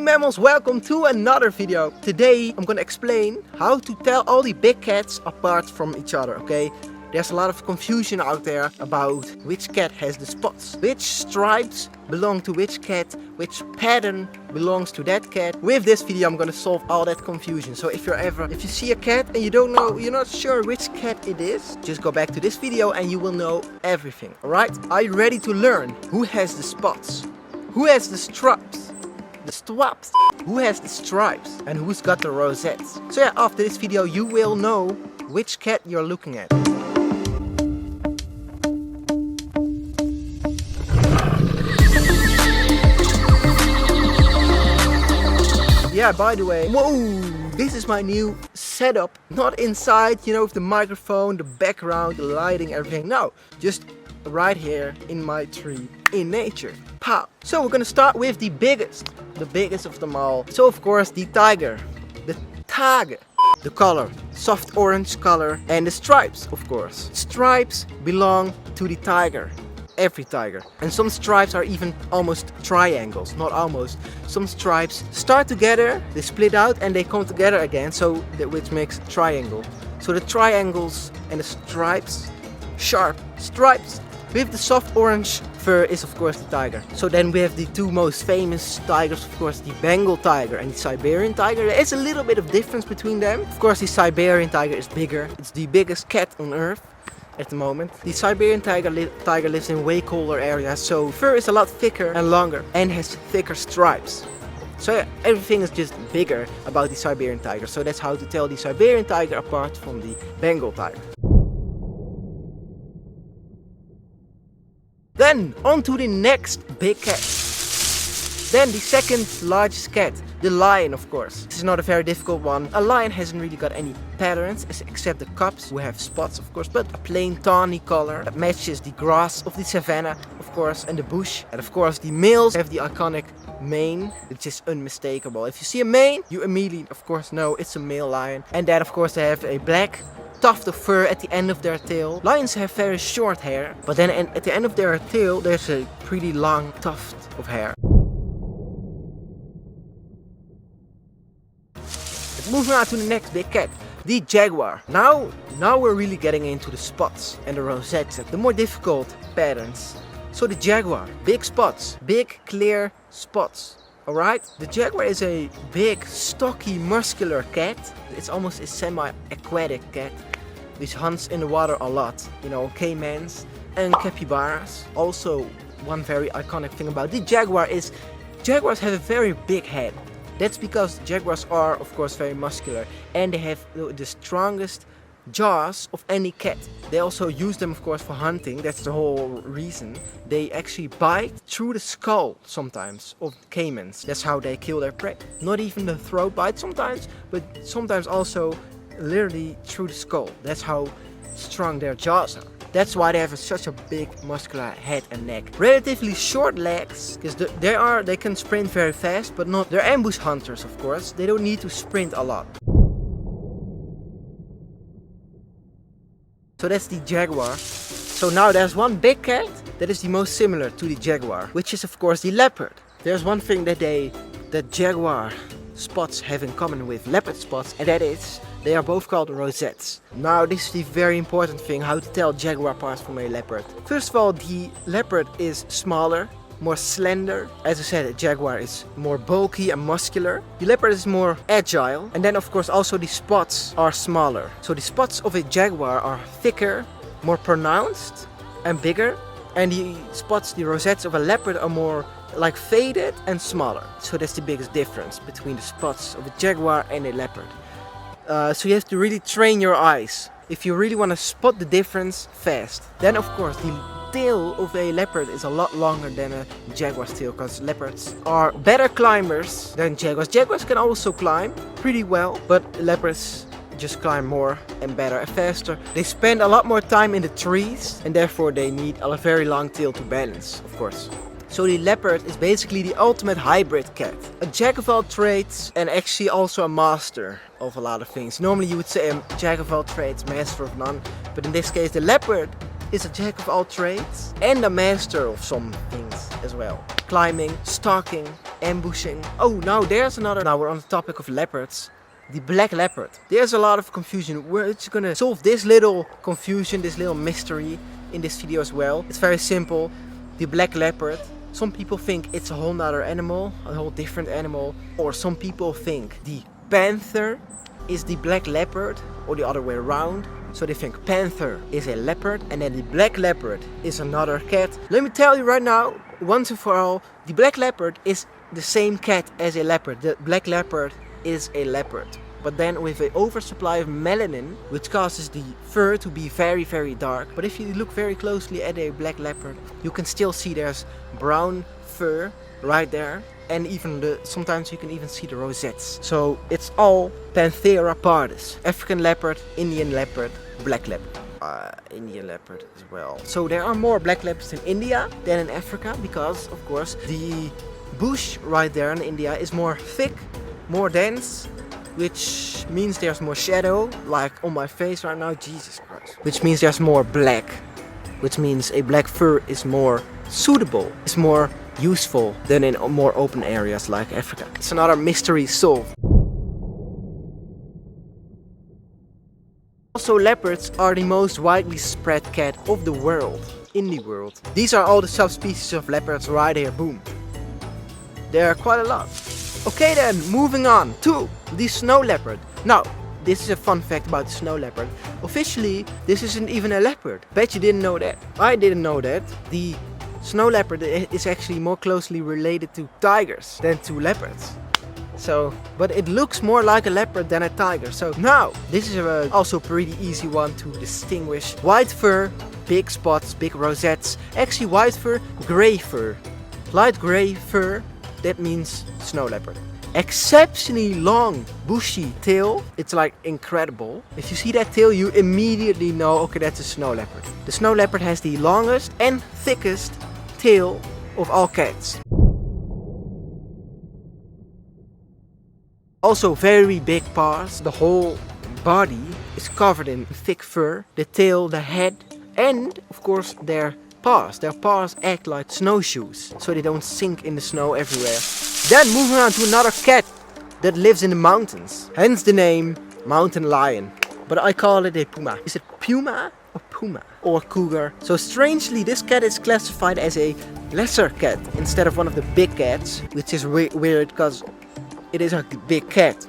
mammals, welcome to another video. Today I'm gonna explain how to tell all the big cats apart from each other, okay? There's a lot of confusion out there about which cat has the spots, which stripes belong to which cat, which pattern belongs to that cat. With this video I'm gonna solve all that confusion. So if you see a cat and you don't know, you're not sure which cat it is, just go back to this video and you will know everything, alright? Are you ready to learn who has the spots? Who has the stripes? Who has the stripes? And who's got the rosettes? So yeah, after this video you will know which cat you're looking at. Yeah, by the way, whoa, this is my new setup. Not inside, you know, with the microphone, the background, the lighting, everything. No, just right here in my tree, in nature. Pow! So we're gonna start with the biggest of them all. So of course the tiger, the tiger. The color, soft orange color, and the stripes, of course. Stripes belong to the tiger. Every tiger. And some stripes are even almost triangles, not almost. Some stripes start together, they split out and they come together again, so which makes a triangle. So the triangles and the stripes, sharp stripes with the soft orange fur is of course the tiger. So then we have the two most famous tigers, of course the Bengal tiger and the Siberian tiger. There is a little bit of difference between them. Of course the Siberian tiger is bigger. It's the biggest cat on earth at the moment. The Siberian tiger lives in way colder areas, so fur is a lot thicker and longer and has thicker stripes. So yeah, everything is just bigger about the Siberian tiger. So that's how to tell the Siberian tiger apart from the Bengal tiger. Then on to the next big cat. Then the second largest cat, the lion, of course. This is not a very difficult one. A lion hasn't really got any patterns except the cubs who have spots, of course, but a plain tawny color that matches the grass of the savannah, of course, and the bush. And of course the males have the iconic mane, which is unmistakable. If you see a mane, you immediately, of course, know it's a male lion. And then, of course, they have a black tuft of fur at the end of their tail. Lions have very short hair, but then at the end of their tail there's a pretty long tuft of hair. Moving on to the next big cat, the jaguar. Now we're really getting into the spots and the rosettes, the more difficult patterns. So the jaguar, big spots, big clear spots. Alright, the jaguar is a big, stocky, muscular cat. It's almost a semi-aquatic cat, which hunts in the water a lot. You know, caimans and capybaras. Also, one very iconic thing about the jaguar is jaguars have a very big head. That's because jaguars are, of course, very muscular and they have the strongest jaws of any cat. They also use them, of course, for hunting. That's the whole reason. They actually bite through the skull sometimes of caimans. That's how they kill their prey. Not even the throat bite sometimes, but sometimes also literally through the skull. That's how strong their jaws are. That's why they have such a big muscular head and neck. Relatively short legs, because they can sprint very fast, but not. They're ambush hunters, of course. They don't need to sprint a lot. So that's the jaguar. So now there's one big cat that is the most similar to the jaguar, which is of course the leopard. There's one thing that jaguar spots have in common with leopard spots, and that is they are both called rosettes. Now this is the very important thing, how to tell jaguar apart from a leopard. First of all, the leopard is smaller, more slender. As I said, a jaguar is more bulky and muscular. The leopard is more agile. And then of course also the spots are smaller. So the spots of a jaguar are thicker, more pronounced and bigger. And the spots, the rosettes of a leopard are more like faded and smaller. So that's the biggest difference between the spots of a jaguar and a leopard. So you have to really train your eyes if you really want to spot the difference fast. Then of course the tail of a leopard is a lot longer than a jaguar's tail, because leopards are better climbers than jaguars. Jaguars can also climb pretty well, but leopards just climb more and better and faster. They spend a lot more time in the trees and therefore they need a very long tail to balance, of course. So the leopard is basically the ultimate hybrid cat. A jack of all trades and actually also a master of a lot of things. Normally you would say a jack of all trades, master of none. But in this case the leopard is a jack of all trades and a master of some things as well. Climbing, stalking ambushing. Oh, now there's another. Now we're on the topic of leopards. The black leopard. There's a lot of confusion. We're just gonna solve this little confusion, this little mystery in this video as well. It's very simple. The black leopard. Some people think it's a whole nother animal, a whole different animal. Or some people think the panther is the black leopard, or the other way around. So they think panther is a leopard and then the black leopard is another cat. Let me tell you right now, once and for all, the black leopard is the same cat as a leopard. The black leopard is a leopard, but then with an oversupply of melanin, which causes the fur to be very, very dark. But if you look very closely at a black leopard, you can still see there's brown fur right there, and even sometimes you can even see the rosettes. So it's all Panthera pardus, African leopard, Indian leopard, black leopard. Indian leopard as well. So there are more black leopards in India than in Africa, because of course the bush right there in India is more thick, more dense, which means there's more shadow, like on my face right now, Jesus Christ. Which means there's more black, which means a black fur is more suitable, is more useful than in more open areas like Africa. It's another mystery solved. Also, leopards are the most widely spread cat of the world, in the world. These are all the subspecies of leopards right here, boom. There are quite a lot. Okay then, moving on to the snow leopard. Now, this is a fun fact about the snow leopard. Officially, this isn't even a leopard. Bet you didn't know that. I didn't know that. The snow leopard is actually more closely related to tigers than to leopards. So, but it looks more like a leopard than a tiger. So now, this is also a pretty easy one to distinguish. White fur, big spots, big rosettes. Actually white fur, gray fur. Light gray fur. That means snow leopard. Exceptionally long, bushy tail. It's like incredible. If you see that tail, you immediately know, okay, that's a snow leopard. The snow leopard has the longest and thickest tail of all cats. Also very big paws. The whole body is covered in thick fur. The tail, the head, and of course their paws. Their paws act like snowshoes, so they don't sink in the snow everywhere. Then moving on to another cat that lives in the mountains. Hence the name mountain lion. But I call it a puma. Is it puma or puma? Or cougar? So strangely, this cat is classified as a lesser cat instead of one of the big cats, which is weird because it is a big cat.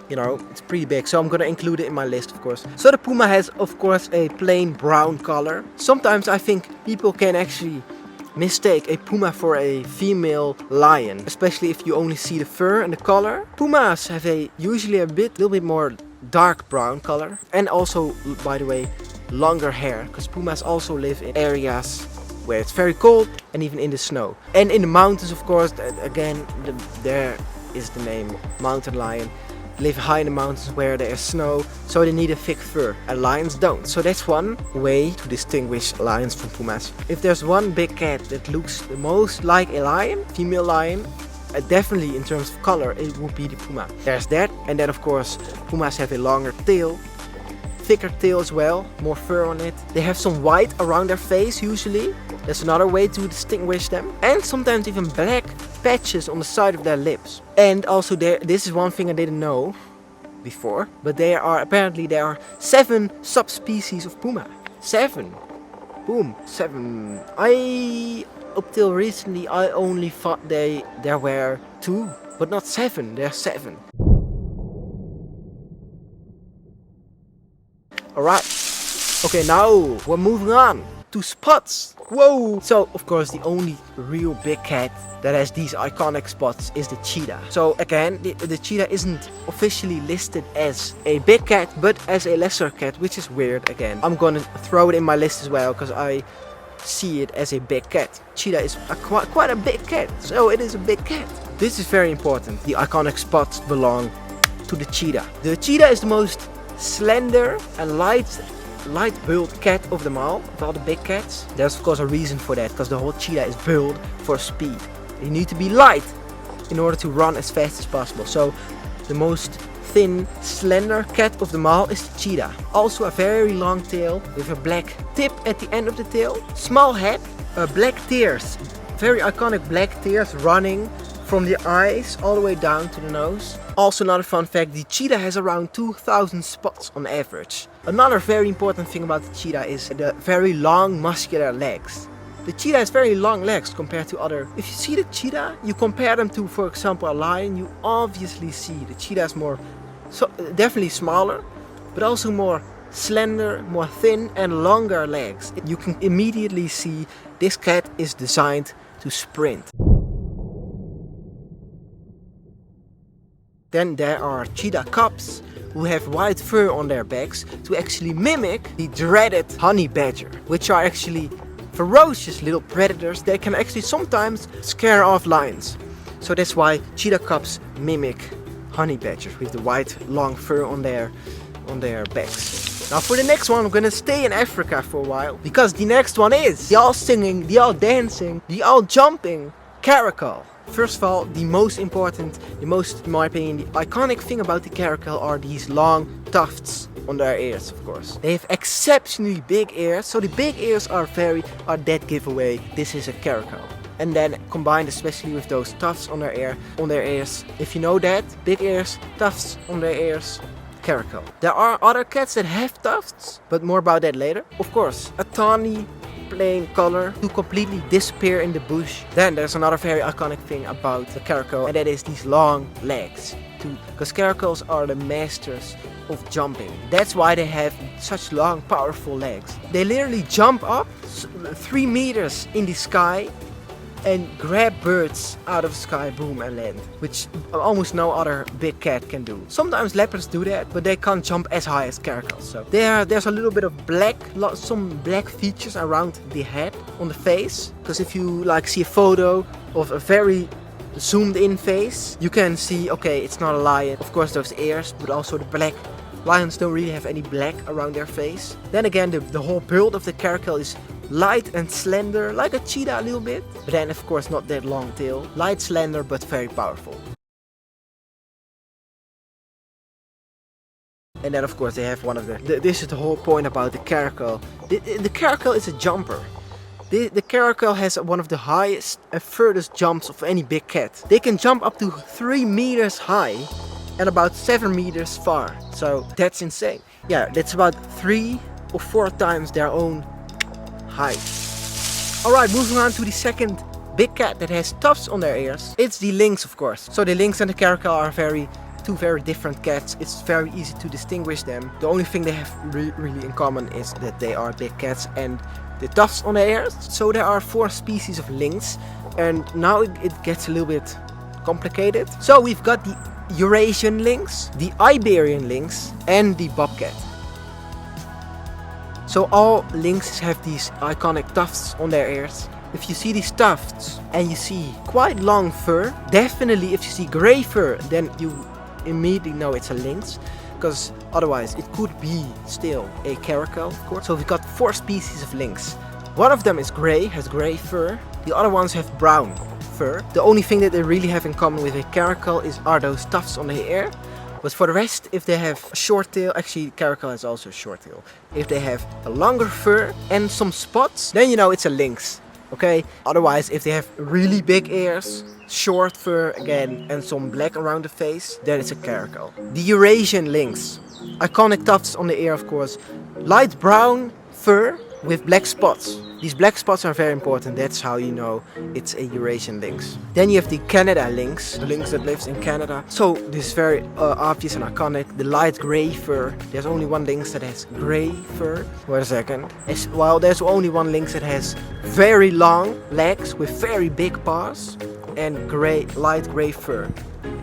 You know, it's pretty big, so I'm gonna include it in my list, of course. So the puma has, of course, a plain brown color. Sometimes I think people can actually mistake a puma for a female lion, especially if you only see the fur and the color. Pumas have usually a little bit more dark brown color, and also, by the way, longer hair, because pumas also live in areas where it's very cold and even in the snow. And in the mountains, of course, again, there is the name mountain lion. Live high in the mountains where there is snow, so they need a thick fur, and lions don't. So that's one way to distinguish lions from pumas. If there's one big cat that looks the most like a lion, female lion, definitely in terms of color, it would be the puma. There's that, and then of course pumas have a longer tail, thicker tail as well, more fur on it. They have some white around their face usually. That's another way to distinguish them. And sometimes even black patches on the side of their lips. And also this is one thing I didn't know before, but apparently there are 7 subspecies of puma. 7. Boom, 7. Up till recently I only thought there were 2, but not 7. There are 7. Alright. Okay, now we're moving on to spots. Whoa! So, of course, the only real big cat that has these iconic spots is the cheetah. So again, the cheetah isn't officially listed as a big cat, but as a lesser cat, which is weird again. I'm gonna throw it in my list as well, because I see it as a big cat. Cheetah is quite a big cat, so it is a big cat. This is very important. The iconic spots belong to the cheetah. The cheetah is the most slender and light-built cat of them all, of all the big cats. There's of course a reason for that, because the whole cheetah is built for speed. You need to be light in order to run as fast as possible. So the most thin, slender cat of them all is the cheetah. Also a very long tail with a black tip at the end of the tail. Small head, black tears, very iconic black tears running from the eyes all the way down to the nose. Also another fun fact, the cheetah has around 2,000 spots on average. Another very important thing about the cheetah is the very long muscular legs. The cheetah has very long legs compared to other. If you see the cheetah, you compare them to, for example, a lion, you obviously see the cheetah is more, definitely smaller, but also more slender, more thin and longer legs. You can immediately see this cat is designed to sprint. Then there are cheetah cubs who have white fur on their backs to actually mimic the dreaded honey badger, which are actually ferocious little predators that can actually sometimes scare off lions. So that's why cheetah cubs mimic honey badgers with the white long fur on their backs. Now for the next one, I'm gonna stay in Africa for a while, because the next one is the all singing, the all dancing, the all jumping Caracal. First of all, the most important, in my opinion, the iconic thing about the Caracal are these long tufts on their ears, of course. They have exceptionally big ears, so the big ears are that giveaway. This is a Caracal. And then combined especially with those tufts on their ears. If you know that, big ears, tufts on their ears, Caracal. There are other cats that have tufts, but more about that later. Of course, a tawny plain color to completely disappear in the bush. Then there's another very iconic thing about the Caracal, and that is these long legs. Because Caracals are the masters of jumping. That's why they have such long, powerful legs. They literally jump up 3 meters in the sky and grab birds out of the sky, boom, and land, which almost no other big cat can do. Sometimes leopards do that, but they can't jump as high as Caracals. So there's a little bit of some black features around the head, on the face, because if you see a photo of a very zoomed in face, you can see, okay, it's not a lion. Of course those ears, but also the black. Lions don't really have any black around their face. Then again, the whole build of the Caracal is light and slender, like a cheetah a little bit. But then of course not that long tail. Light, slender, but very powerful. And then of course they have one of this is the whole point about the Caracal. The Caracal is a jumper. The Caracal has one of the highest and furthest jumps of any big cat. They can jump up to 3 meters high and about 7 meters far. So that's insane. Yeah, that's about 3 or 4 times their own height. Alright, moving on to the second big cat that has tufts on their ears. It's the Lynx, of course. So the Lynx and the Caracal are two very different cats. It's very easy to distinguish them. The only thing they have really in common is that they are big cats and the tufts on their ears. So there are 4 species of Lynx, and now it gets a little bit complicated. So we've got the Eurasian lynx, the Iberian lynx, and the bobcat. So all lynxes have these iconic tufts on their ears. If you see these tufts and you see quite long fur, definitely if you see gray fur, then you immediately know it's a lynx, because otherwise it could be still a Caracal, of course. So we've got 4 species of lynx. One of them is gray, has gray fur. The other ones have brown fur. The only thing that they really have in common with a Caracal are those tufts on the ear. But for the rest, if they have a short tail, actually Caracal has also a short tail. If they have a longer fur and some spots, then you know it's a lynx. Okay? Otherwise, if they have really big ears, short fur again, and some black around the face, then it's a Caracal. The Eurasian lynx. Iconic tufts on the ear, of course. Light brown fur with black spots. These black spots are very important. That's how you know it's a Eurasian lynx. Then you have the Canada lynx, the lynx that lives in Canada. So this is very obvious and iconic. The light gray fur. There's only one lynx that has gray fur. Wait a second. Well, there's only one lynx that has very long legs with very big paws and light gray fur.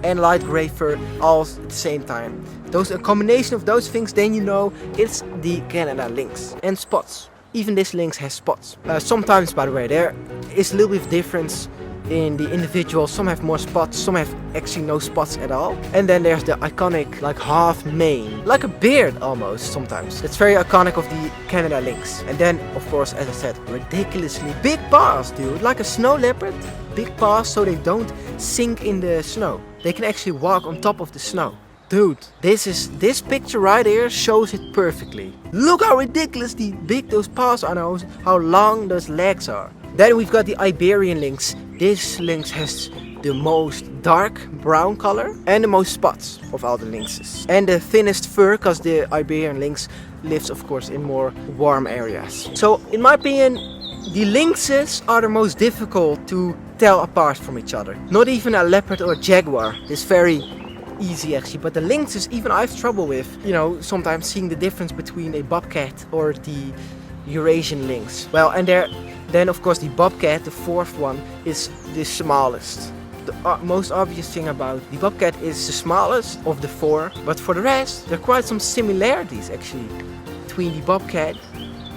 And light gray fur all at the same time. A combination of those things, then you know it's the Canada lynx. And spots. Even this lynx has spots. Sometimes, by the way, there is a little bit of difference in the individuals. Some have more spots, some have actually no spots at all. And then there's the iconic half mane, like a beard almost sometimes. It's very iconic of the Canada lynx. And then, of course, as I said, ridiculously big paws, dude. Like a snow leopard, big paws so they don't sink in the snow. They can actually walk on top of the snow. Dude, this picture right here shows it perfectly. Look how ridiculously big those paws are and how long those legs are. Then we've got the Iberian lynx. This lynx has the most dark brown color and the most spots of all the lynxes. And the thinnest fur, because the Iberian lynx lives of course in more warm areas. So in my opinion, the lynxes are the most difficult to tell apart from each other. Not even a leopard or a jaguar is very easy actually, but the lynxes even I have trouble with, you know, sometimes seeing the difference between a bobcat or the Eurasian lynx. Well, and then of course the bobcat, the fourth one, is the smallest. The most obvious thing about the bobcat is the smallest of the four, but for the rest there are quite some similarities actually between the bobcat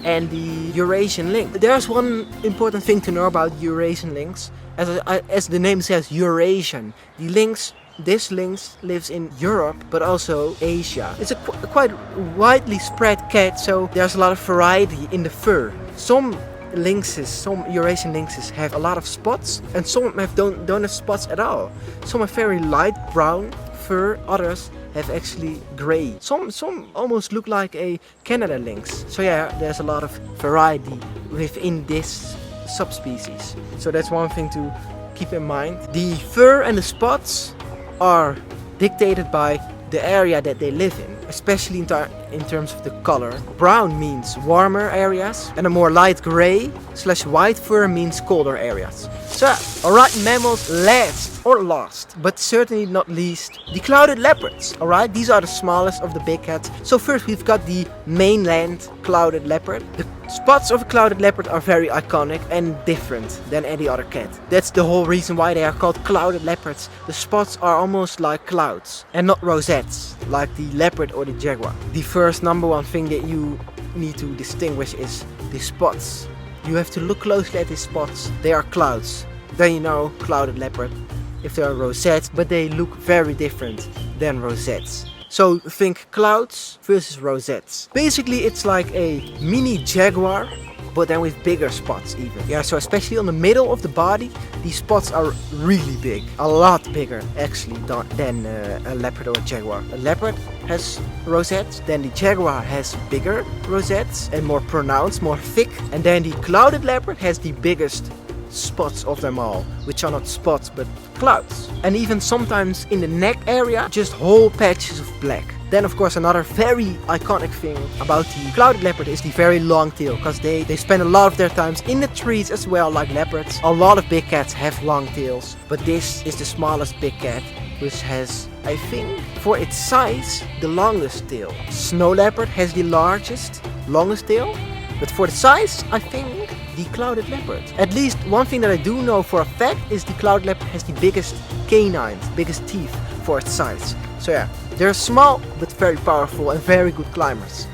and the Eurasian lynx. There's one important thing to know about Eurasian lynx. As the name says, Eurasian. The lynx, this lynx lives in Europe but also Asia. It's a quite widely spread cat, so there's a lot of variety in the fur. Some lynxes, some Eurasian lynxes have a lot of spots, and some don't have spots at all. Some have very light brown fur, others have actually grey. Some almost look like a Canada lynx. So yeah, there's a lot of variety within this subspecies. So that's one thing to keep in mind. The fur and the spots are dictated by the area that they live in, especially in terms of the color. Brown means warmer areas, and a more light gray/white fur means colder areas. So, alright mammals, last, but certainly not least, the clouded leopards. Alright, these are the smallest of the big cats. So first we've got the mainland clouded leopard. The spots of a clouded leopard are very iconic and different than any other cat. That's the whole reason why they are called clouded leopards. The spots are almost like clouds and not rosettes like the leopard or the jaguar. The first number one thing that you need to distinguish is the spots. You have to look closely at these spots. They are clouds. Then you know clouded leopard. If they are rosettes, but they look very different than rosettes. So think clouds versus rosettes. Basically it's like a mini jaguar, but then with bigger spots even. Yeah, so especially on the middle of the body, these spots are really big. A lot bigger actually than a leopard or a jaguar. A leopard has rosettes, then the jaguar has bigger rosettes and more pronounced, more thick. And then the clouded leopard has the biggest spots of them all, which are not spots but clouds. And even sometimes in the neck area, just whole patches of black. Then of course another very iconic thing about the clouded leopard is the very long tail, because they spend a lot of their times in the trees as well, like leopards. A lot of big cats have long tails, but this is the smallest big cat, which has, I think, for its size, the longest tail. Snow leopard has the largest, longest tail, but for the size, I think the clouded leopard. At least one thing that I do know for a fact is the clouded leopard has the biggest canines, biggest teeth for its size. So yeah, they're small but very powerful and very good climbers.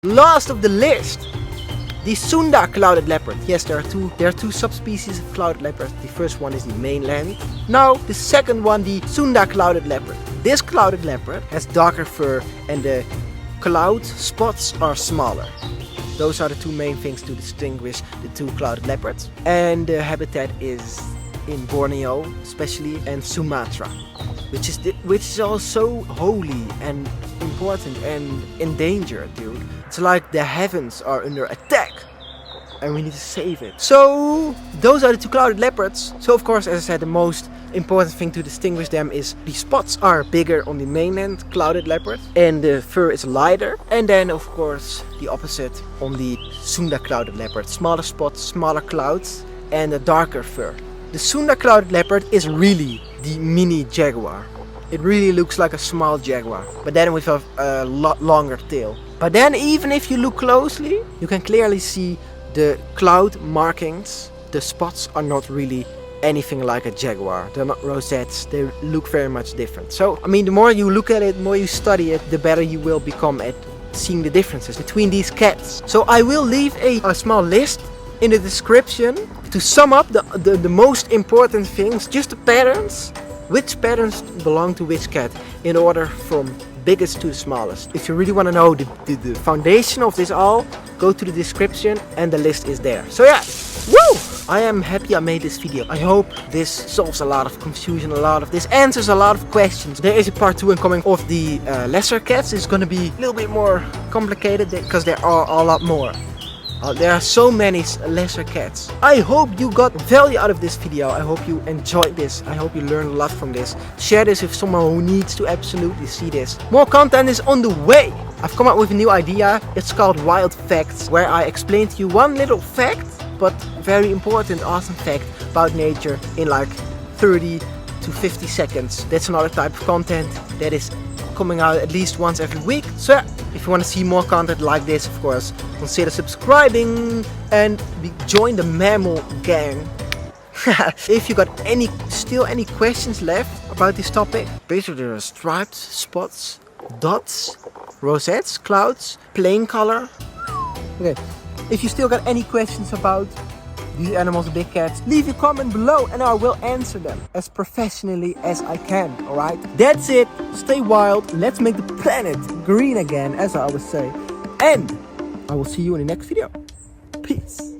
Last of the list, the Sunda clouded leopard. Yes, there are two subspecies of clouded leopard. The first one is the mainland. Now the second one, the Sunda clouded leopard. This clouded leopard has darker fur and the cloud spots are smaller. Those are the two main things to distinguish the two clouded leopards. And the habitat is in Borneo especially, and Sumatra, which is also holy and important and endangered, dude. It's like the heavens are under attack and we need to save it. So those are the two clouded leopards. So of course, as I said, the most important thing to distinguish them is the spots are bigger on the mainland clouded leopard and the fur is lighter. And then of course the opposite on the Sunda clouded leopard. Smaller spots, smaller clouds and a darker fur. The Sunda clouded leopard is really the mini jaguar. It really looks like a small jaguar, but then with a lot longer tail. But then even if you look closely, you can clearly see the cloud markings. The spots are not really anything like a jaguar. They're not rosettes, they look very much different. So, I mean, the more you look at it, the more you study it, the better you will become at seeing the differences between these cats. So I will leave a small list in the description to sum up the most important things, just the patterns, which patterns belong to which cat, in order from biggest to the smallest. If you really want to know the foundation of this all, go to the description and the list is there. So yeah, woo! I am happy I made this video. I hope this solves a lot of confusion, this answers a lot of questions. There is a part 2 incoming of the lesser cats. It's going to be a little bit more complicated because there are a lot more. There are so many lesser cats. I hope you got value out of this video. I hope you enjoyed this. I hope you learned a lot from this. Share this with someone who needs to absolutely see this. More content is on the way. I've come up with a new idea. It's called Wild Facts, where I explain to you one little fact, but very important, awesome fact about nature in like 30 to 50 seconds. That's another type of content that is coming out at least once every week. So if you want to see more content like this, of course, consider subscribing and join the mammal gang. If you got still any questions left about this topic, basically there are stripes, spots, dots, rosettes, clouds, plain color. Okay, if you still got any questions about these animals, the big cats, leave your comment below and I will answer them as professionally as I can, alright? That's it, stay wild, let's make the planet green again, as I always say. And I will see you in the next video. Peace.